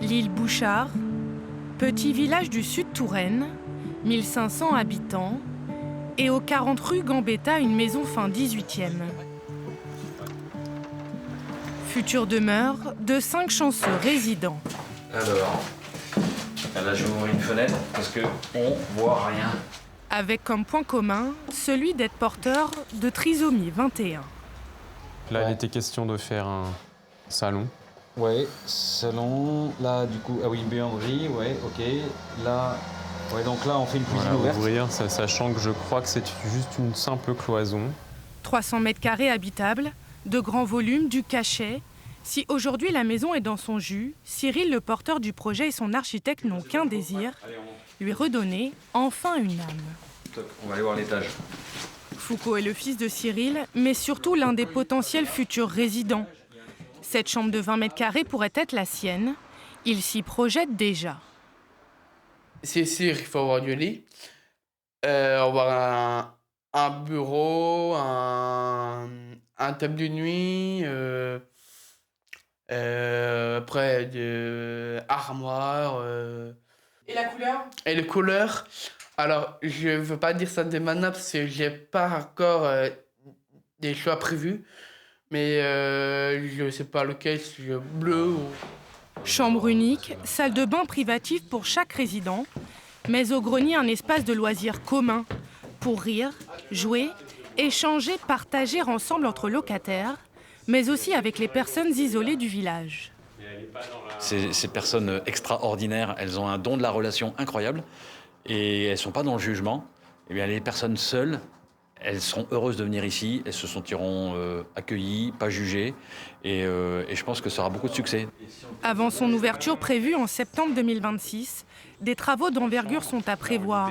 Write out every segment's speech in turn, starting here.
L'île Bouchard, petit village du sud Touraine, 1500 habitants, et aux 40 rue Gambetta, une maison fin 18e. Future demeure de 5 chanceux résidents. Alors, là je vais ouvrir une fenêtre parce qu'on voit rien. Avec comme point commun celui d'être porteur de trisomie 21. Là, il était question de faire un salon. Ouais, salon, là du coup, ah oui, une buanderie, ouais, ok. Là, ouais, donc là on fait une cuisine ouverte. Ouvrir, sachant que je crois que c'est juste une simple cloison. 300 mètres carrés habitables, de grands volumes, du cachet. Si aujourd'hui la maison est dans son jus, Cyril, le porteur du projet, et son architecte n'ont qu'un désir, lui redonner enfin une âme. Top, on va aller voir l'étage. Foucault est le fils de Cyril, mais surtout l'un des potentiels futurs résidents. Cette chambre de 20 mètres carrés pourrait être la sienne. Il s'y projette déjà. C'est sûr qu'il faut avoir du lit, avoir un bureau, un table de nuit, après de armoire. Et la couleur ? Et les couleurs, alors je ne veux pas dire ça dès maintenant parce que j'ai pas encore des choix prévus, mais je ne sais pas lequel, si je bleu ou... Chambre unique, salle de bain privative pour chaque résident, mais au grenier un espace de loisirs commun pour rire, jouer, échanger, partager ensemble entre locataires, mais aussi avec les personnes isolées du village. Ces personnes extraordinaires, elles ont un don de la relation incroyable et elles ne sont pas dans le jugement. Eh bien, les personnes seules, elles seront heureuses de venir ici, elles se sentiront accueillies, pas jugées et je pense que ça aura beaucoup de succès. Avant son ouverture prévue en septembre 2026, des travaux d'envergure sont à prévoir.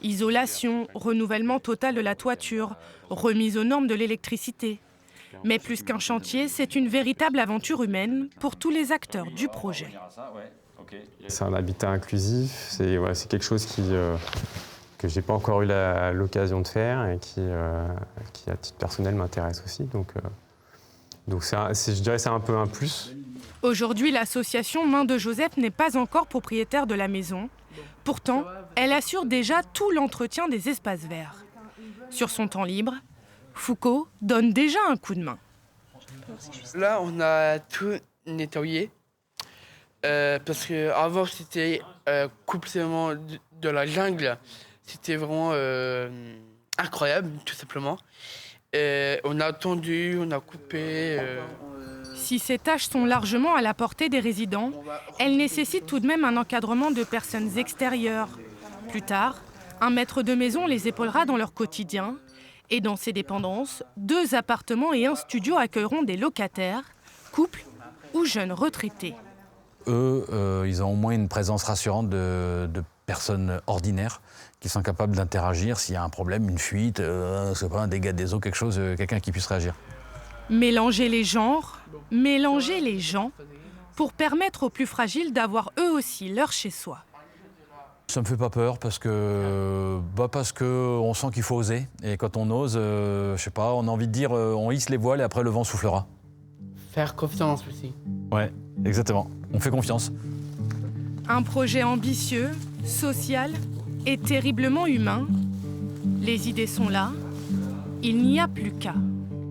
Isolation, renouvellement total de la toiture, remise aux normes de l'électricité. Mais plus qu'un chantier, c'est une véritable aventure humaine pour tous les acteurs du projet. C'est un habitat inclusif, c'est quelque chose que je n'ai pas encore eu l'occasion de faire et qui, à titre personnel, m'intéresse aussi. Donc je dirais que c'est un peu un plus. Aujourd'hui, l'association Main de Joseph n'est pas encore propriétaire de la maison. Pourtant, elle assure déjà tout l'entretien des espaces verts. Sur son temps libre, Foucault donne déjà un coup de main. Là, on a tout nettoyé. Parce qu'avant, c'était complètement de la jungle. C'était vraiment incroyable, tout simplement. On a tendu, on a coupé. Si ces tâches sont largement à la portée des résidents, elles nécessitent tout de même un encadrement de personnes extérieures. Plus tard, un maître de maison les épaulera dans leur quotidien. Et dans ces dépendances, 2 appartements et un studio accueilleront des locataires, couples ou jeunes retraités. Eux, ils ont au moins une présence rassurante de personnes ordinaires qui sont capables d'interagir s'il y a un problème, une fuite, un dégât des eaux, quelque chose, quelqu'un qui puisse réagir. Mélanger les genres, mélanger les gens, pour permettre aux plus fragiles d'avoir eux aussi leur chez-soi. Ça me fait pas peur parce que on sent qu'il faut oser. Et quand on ose, je sais pas, on a envie de dire, on hisse les voiles et après le vent soufflera. Faire confiance aussi. Ouais, exactement. On fait confiance. Un projet ambitieux, social et terriblement humain. Les idées sont là. Il n'y a plus qu'à.